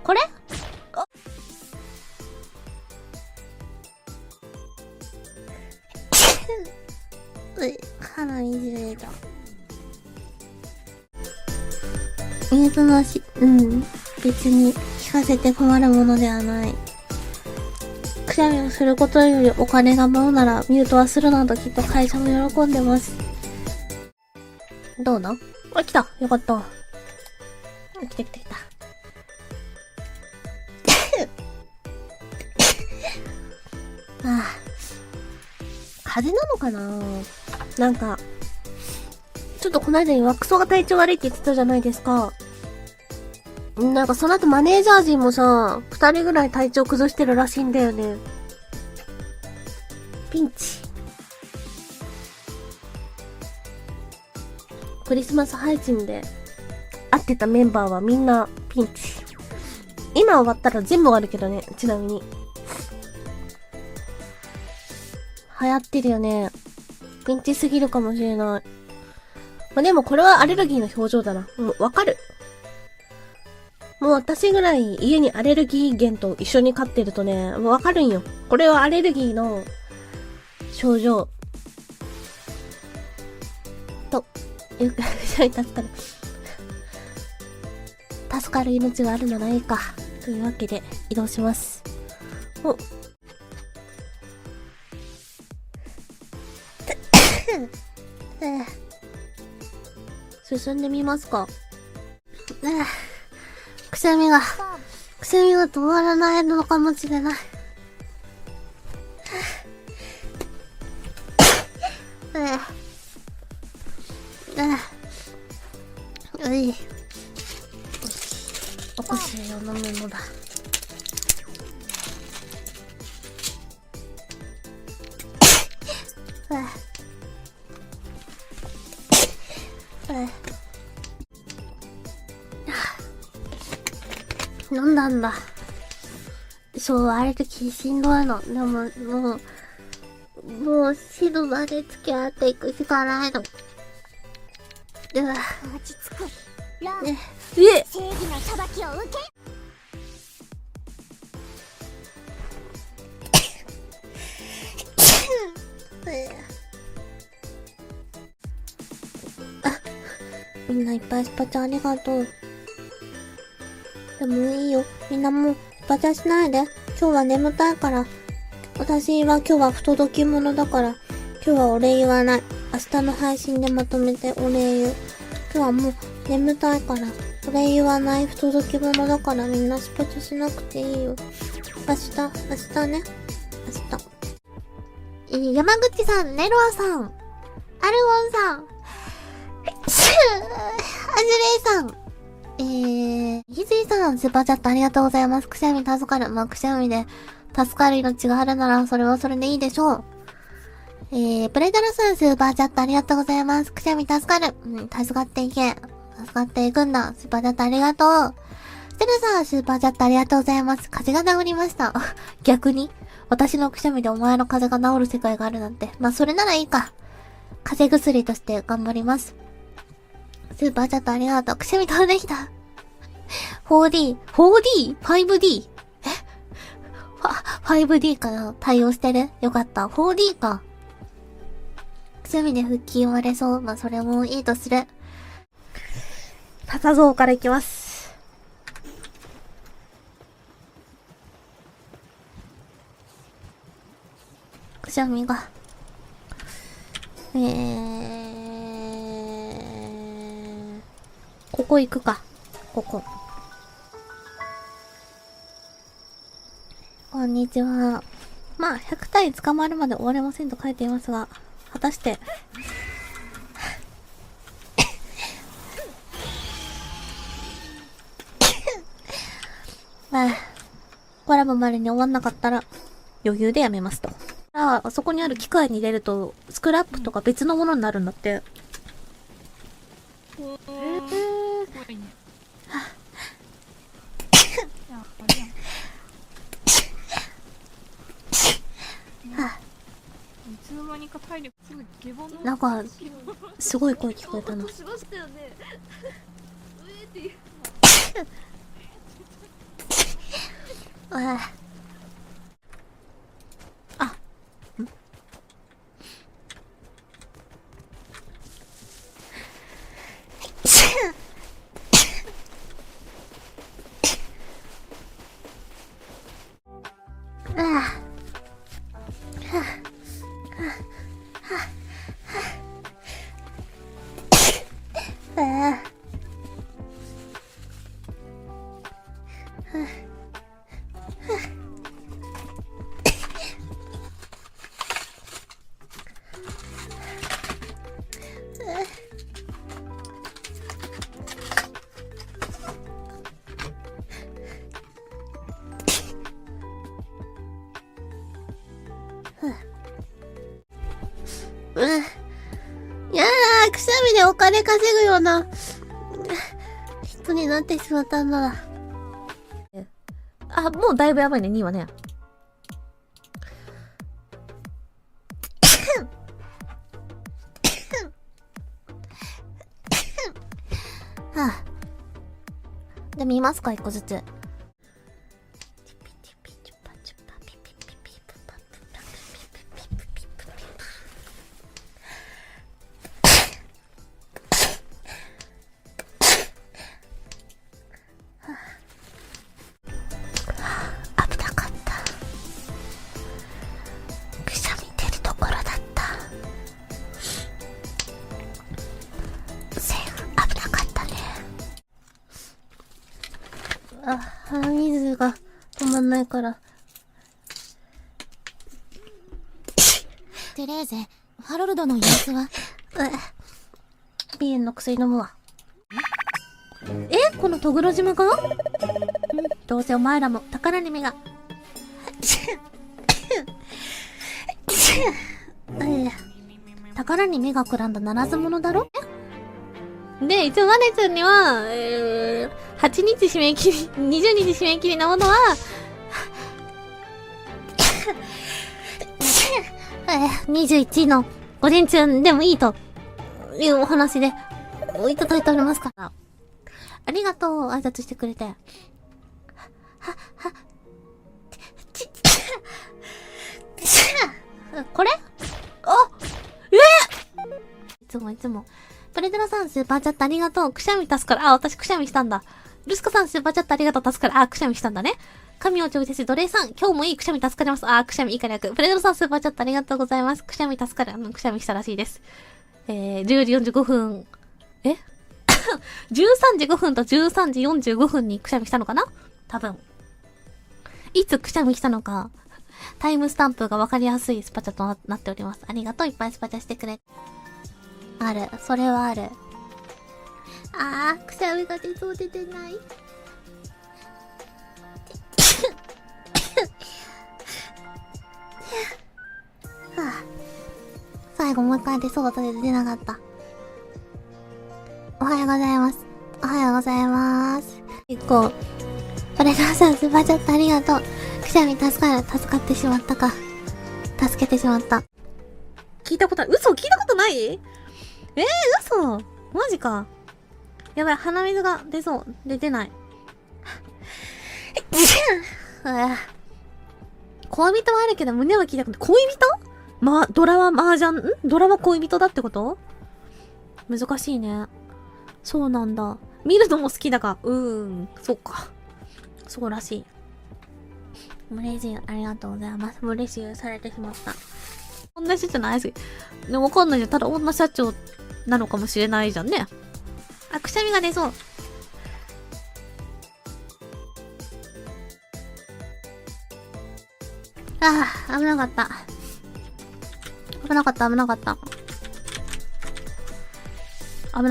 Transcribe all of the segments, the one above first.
これ鼻水出た。水なし、別に聞かせて困るものではない。くしゃみをすることよりお金が舞うならミュートはするなどきっと会社も喜んでます。どうだ？あ、来た。よかった。来た来た来た。ああ。風邪なのかな？なんか、ちょっとこの間にクソが体調悪いって言ってたじゃないですか。なんかその後マネージャー陣もさ、2人ぐらい体調崩してるらしいんだよね。ピンチ。クリスマス配信で会ってたメンバーはみんなピンチ。今終わったら全部終わるけどね、ちなみに。流行ってるよね。ピンチすぎるかもしれない。まあ、でもこれはアレルギーの表情だな。わかる。もう私ぐらい家にアレルギー源と一緒に飼ってるとね、もうわかるんよ。これはアレルギーの症状。と、よく助かる。助かる命があるならいいか。というわけで移動します。進んでみますか。くしゃみが止まらないのかもしれない。お薬を飲むのだ。飲んだんだ。そう、あれだけしんどいの。でも、もう死ぬまで付き合っていくしかないの。落ち着く。ラン、正義の裁きを受け。みんないっぱいスパチャありがとう。でもいいよ。みんなもうスパチャしないで。今日は眠たいから。私は今日は不届き者だから。今日はお礼言わない。明日の配信でまとめてお礼言う。今日はもう眠たいから。お礼言わない不届き者だからみんなスパチャしなくていいよ。明日ね。明日。山口さん、ネロアさん、アルゴンさん、アジュレイさん、ひずいさん、スーパーチャットありがとうございます。くしゃみ助かる。まあ、くしゃみで助かる命があるなら、それはそれでいいでしょう。プレイタルさん、スーパーチャットありがとうございます。くしゃみ助かる。助かっていけ。助かっていくんだ。スーパーチャットありがとう。セルさん、スーパーチャットありがとうございます。風邪が治りました。逆に私のくしゃみでお前の風邪が治る世界があるなんて。まあ、それならいいか。風邪薬として頑張ります。スーパーチャットありがとう。くしゃみ飛んできた。4D?5D? 5D かな対応してるよかった。4D か。くしゃみで腹筋割れそう。まあ、それもいいとする。笹蔵からいきます。くしゃみが。ここ行くか。ここ。こんにちは。まあ、100体捕まるまで終われませんと書いていますが、果たして。コラボまでに終わんなかったら、余裕でやめますと。あそこにある機械に入れると、スクラップとか別のものになるんだって。なんか、すごい声聞こえたな。やだ、くしゃみでお金稼ぐような人になってしまったんだ。あ、もうだいぶやばいね、2位はね。はあ。じゃあ見ますか、一個ずつ。危なかった。くしゃみ出るところだった。セーフ、危なかったね。鼻水が止まんないから。テレーゼ、ハロルドの様子は？鼻炎の薬飲むわ。このトグロ島か？どうせお前らも宝に目が。宝に目がくらんだならず者だろ？で、一応ワネちゃんには、8日締め切り、20日締め切りなものは、21の午前中でもいいというお話でいただいておりますから。ありがとう、挨拶してくれて。これ？いつもいつも。プレデラさんスーパーチャットありがとう。くしゃみ助かる。私くしゃみしたんだ。ルスカさんスーパーチャットありがとう。助かる。くしゃみしたんだね。神を調節し、奴隷さん、今日もいいくしゃみ助かります。くしゃみいいか略。プレデラさんスーパーチャットありがとうございます。くしゃみ助かる。くしゃみしたらしいです。10時45分。13時5分と13時45分にくしゃみしたのかな？多分。いつくしゃみしたのか、タイムスタンプがわかりやすいスパチャとなっております。ありがとう、いっぱいスパチャしてくれ。ある、それはある。くしゃみが出そうで出ない。最後もう一回出そうと出なかった。おはようございます。おはようございます。結構、それからさんスーパーチャットありがとう。くしゃみ助かってしまったか。助けてしまった。聞いたことある。嘘聞いたことない？嘘マジか。やばい、鼻水が出そう。出てない。恋人はあるけど胸は聞いたことない。恋人？ドラマ麻雀、ドラマ恋人だってこと？難しいね。そうなんだ。見るのも好きだか。そうか。そうらしい。嬉しい。ありがとうございます。嬉しいされてしまった。女社長ないです。でもわかんないじゃん。ただ女社長なのかもしれないじゃんね。くしゃみが出そう。危なかった。危なかった。危な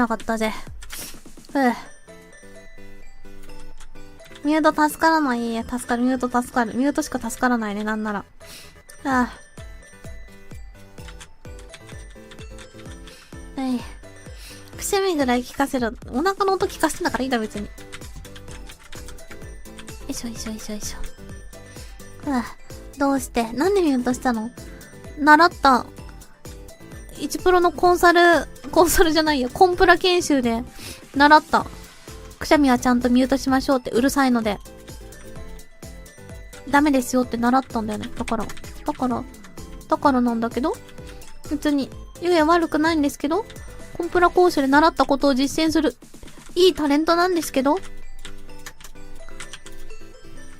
かったぜ。ミュート助からない。助かる。ミュート助かる。ミュートしか助からないね、なんなら。くしゃみぐらい聞かせる。お腹の音聞かせてんだからいいだ、別に。よいしょ。どうしてなんでミュートしたの？習った。1プロのコンサルじゃないよ。コンプラ研修で習った。くしゃみはちゃんとミュートしましょうってうるさいので。ダメですよって習ったんだよね。だからなんだけど、別に、ゆえ悪くないんですけど、コンプラ講師で習ったことを実践する、いいタレントなんですけど、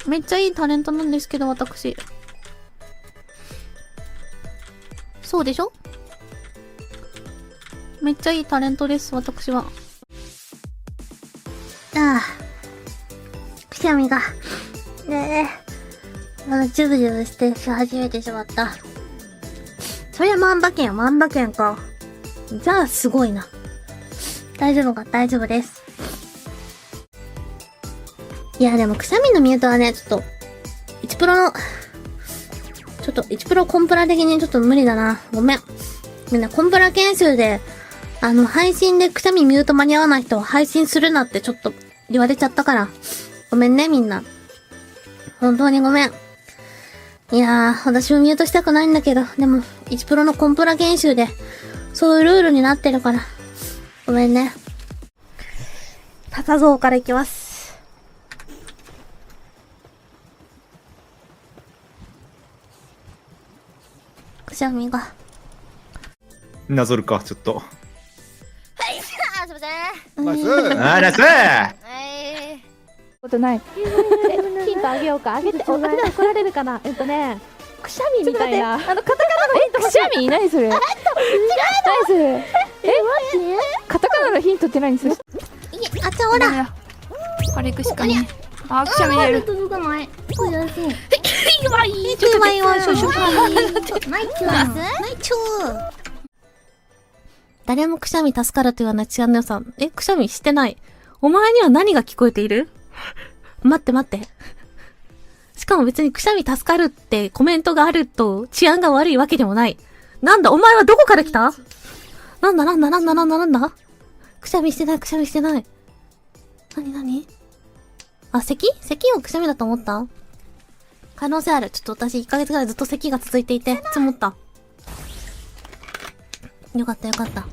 めっちゃいいタレントなんですけど、私。そうでしょ？めっちゃいいタレントです、私は。ああ。くしゃみが、ねえ、まだジュブジュブしてし始めてしまった。そりゃ万馬券か。じゃあ、すごいな。大丈夫です。いや、でも、くしゃみのミュートはね、ちょっと、1プロコンプラ的にちょっと無理だな。ごめん。みんなコンプラ研修で、配信でくしゃみミュート間に合わない人は配信するなってちょっと言われちゃったから。ごめんね、みんな。本当にごめん。いやー、私もミュートしたくないんだけど、でも、1プロのコンプラ研修で、そういうルールになってるから。ごめんね。高像からいきます。くしゃみが。なぞるか、ちょっと。すいません。ナイスナイスことない。ヒントあげようか。あげて怒られるかな。くしゃみみたいな。カタカナのヒント。くしゃみ何それ。何それ。待って。カタカナのヒントって何それ。あちゃおら。これいくしかね。あ、くしゃみ出る。誰もくしゃみ助かると言わない治安の良さ。くしゃみしてない。お前には何が聞こえている？待って。しかも別にくしゃみ助かるってコメントがあると治安が悪いわけでもない。なんだお前はどこから来た？なんだくしゃみしてない。何あ、咳をくしゃみだと思った？可能性ある。ちょっと私1ヶ月ぐらいずっと咳が続いていて、積もった。よかった。聞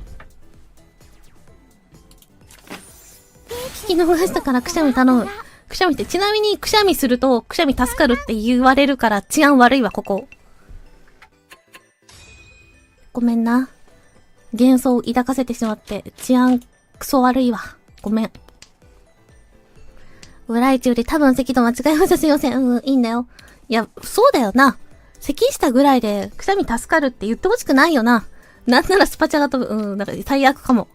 き逃したからくしゃみ頼む。くしゃみって、ちなみにくしゃみすると、くしゃみ助かるって言われるから治安悪いわ、ここ。ごめんな。幻想を抱かせてしまって、治安クソ悪いわ。ごめん。裏一より多分咳と間違えました。すいません。いいんだよ。いや、そうだよな。咳したぐらいで、くしゃみ助かるって言ってほしくないよな。なんならスパチャが飛ぶ。だから最悪かも。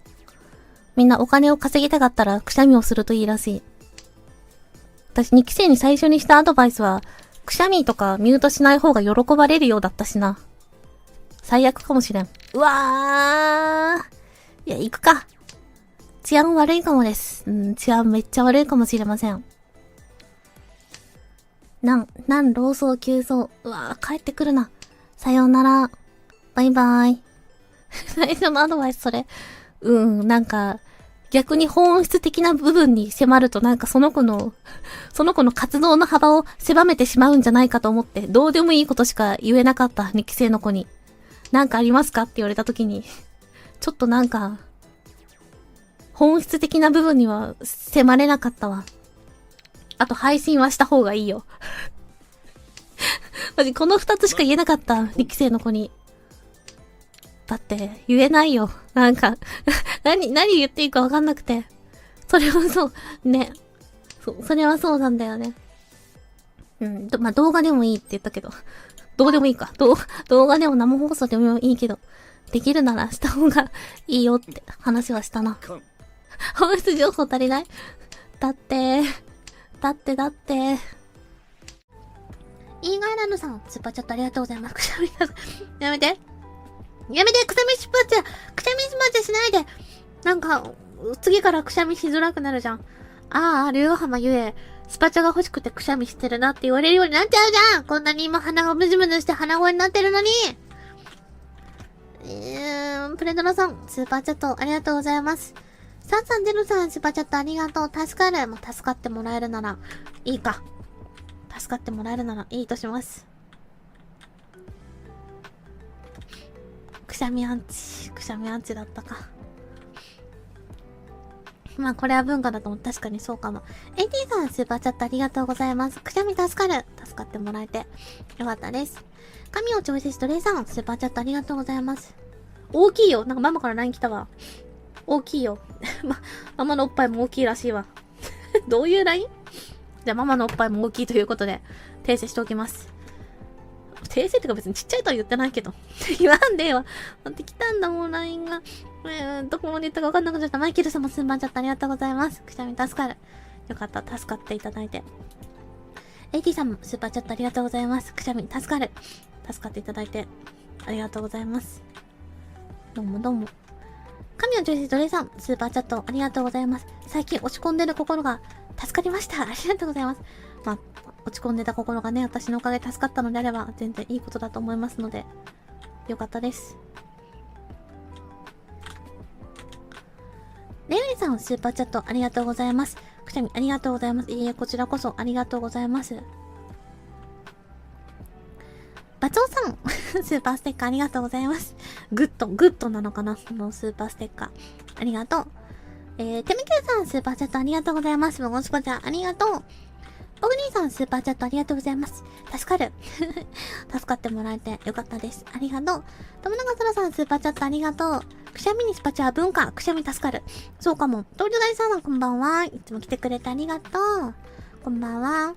みんなお金を稼ぎたかったら、くしゃみをするといいらしい。私、2期生に最初にしたアドバイスは、くしゃみとかミュートしない方が喜ばれるようだったしな。最悪かもしれん。うわー。いや、行くか。治安悪いかもです。治安めっちゃ悪いかもしれません。老僧急僧。うわー、帰ってくるな。さようなら。バイバイ。最初のアドバイスそれ。なんか、逆に本質的な部分に迫るとなんかその子の活動の幅を狭めてしまうんじゃないかと思って、どうでもいいことしか言えなかった、2期生の子に。なんかありますかって言われた時に、ちょっとなんか、本質的な部分には迫れなかったわ。あと配信はした方がいいよ。マジこの2つしか言えなかった、2期生の子に。だって、言えないよ。なんか、何言っていいかわかんなくて。それはそう、ね。それはそうなんだよね。まあ、動画でもいいって言ったけど。どうでもいいか。動画でも生放送でもいいけど、できるならした方がいいよって話はしたな。本質情報足りない？だって、イーガーランドさん、スーパーチャットありがとうございます。くしゃみやめて、くしゃみスパチャしないで。なんか、次からくしゃみしづらくなるじゃん。竜ヶ浜ゆえ、スパチャが欲しくてくしゃみしてるなって言われるようになっちゃうじゃん。こんなに今鼻がムズムズして鼻声になってるのに。プレドラさん、スーパーチャットありがとうございます。330さん、スーパーチャットありがとう。助かる。助かってもらえるなら、いいか。助かってもらえるなら、いいとします。くしゃみアンチだったか。まあこれは文化だと思う。確かにそうかも。AT さんスーパーチャットありがとうございます。くしゃみ助かる。助かってもらえてよかったです。神を調整し奴隷さんスーパーチャットありがとうございます。大きいよ。なんかママから LINE 来たわ。大きいよ。ママのおっぱいも大きいらしいわ。どういう LINE？ じゃあママのおっぱいも大きいということで訂正しておきます。訂正ってか別にちっちゃいとは言ってないけど。言わんでよ。待ってきたんだもん、LINE が。どこまで言ったか分かんなくなっちゃった。マイケル様スーパーチャットありがとうございます。くしゃみ助かる。よかった。助かっていただいて。AT さんもスーパーチャットありがとうございます。くしゃみ助かる。助かっていただいて。ありがとうございます。どうもどうも。神の調子奴隷さん、スーパーチャットありがとうございます。最近落ち込んでる心が助かりました。ありがとうございます。まあ、落ち込んでた心がね、私のおかげで助かったのであれば、全然いいことだと思いますので、よかったです。レイレイさん、スーパーチャットありがとうございます。くしゃみありがとうございます。いいえ、こちらこそありがとうございます。バチョウさん、スーパーステッカーありがとうございます。グッドなのかなそのスーパーステッカー。ありがとう。テミキューさん、スーパーチャットありがとうございます。ボゴスコちゃん、ありがとう。オグリーさん、スーパーチャットありがとうございます。助かる。助かってもらえてよかったです。ありがとう。友永空さん、スーパーチャットありがとう。くしゃみにスパチャは文化。くしゃみ助かる。そうかも。東京大さん、こんばんは。いつも来てくれてありがとう。こんばんは。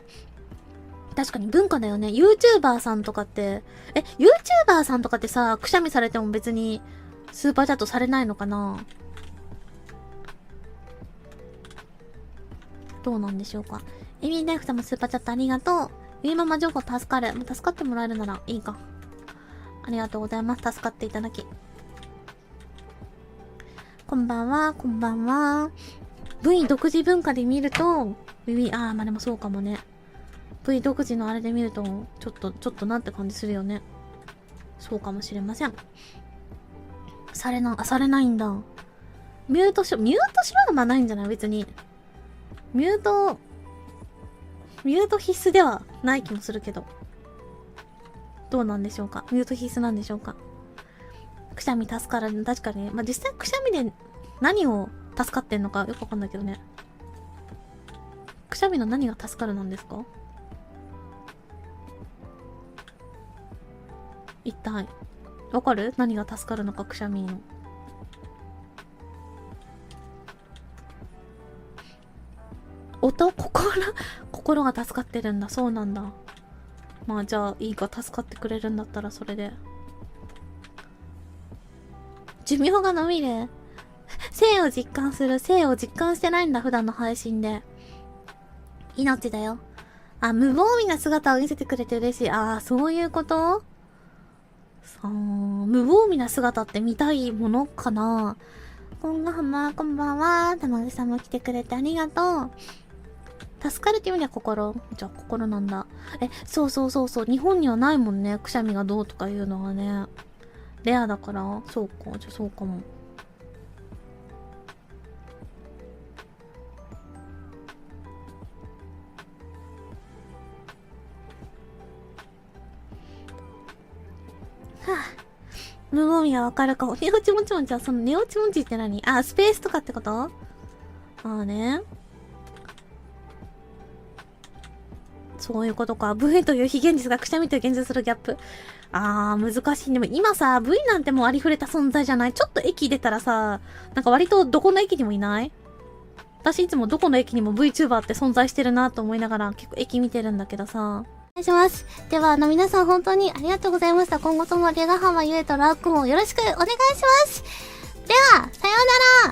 確かに文化だよね。YouTuber さんとかって、YouTuber さんとかってさ、くしゃみされても別にスーパーチャットされないのかな？どうなんでしょうか。エミリー大福さんもスーパーチャットありがとう。ゆいママ情報助かる。助かってもらえるならいいか。ありがとうございます。助かっていただき。こんばんは、こんばんは。V 独自文化で見ると、まあでもそうかもね。V 独自のあれで見ると、ちょっとなんって感じするよね。そうかもしれません。されないんだ。ミュートしろがまあないんじゃない別に。ミュート必須ではない気もするけど。どうなんでしょうか。ミュート必須なんでしょうか。くしゃみ助かる。確かに。まあ、実際くしゃみで何を助かってんのかよくわかんないけどね。くしゃみの何が助かるなんですか？一体。わかる？何が助かるのか、くしゃみの。心が助かってるんだ。そうなんだ。まあじゃあいいか、助かってくれるんだったらそれで。寿命が伸びる。生を実感する。生を実感してないんだ、普段の配信で。命だよ。あ、無防備な姿を見せてくれて嬉しい。ああ、そういうこと？無防備な姿って見たいものかな？こんばんは、こんばんは。たまぐさんも来てくれてありがとう。助かるっていう意味では心。じゃあ心なんだ。そう。日本にはないもんね。くしゃみがどうとかいうのはね。レアだから。そうか。じゃあそうかも。はぁ、無防備はわかるかも。ネオチモチモチはそのネオチモチって何？あ、スペースとかってこと？ああね。そういうことか。V という非現実がくしゃみという現実するギャップ。難しい。でも今さ、V なんてもうありふれた存在じゃない？ちょっと駅出たらさ、なんか割とどこの駅にもいない？私いつもどこの駅にも VTuber って存在してるなと思いながら結構駅見てるんだけどさ。お願いします。では、皆さん本当にありがとうございました。今後ともレガハマゆえとラークもよろしくお願いします。では、さようなら。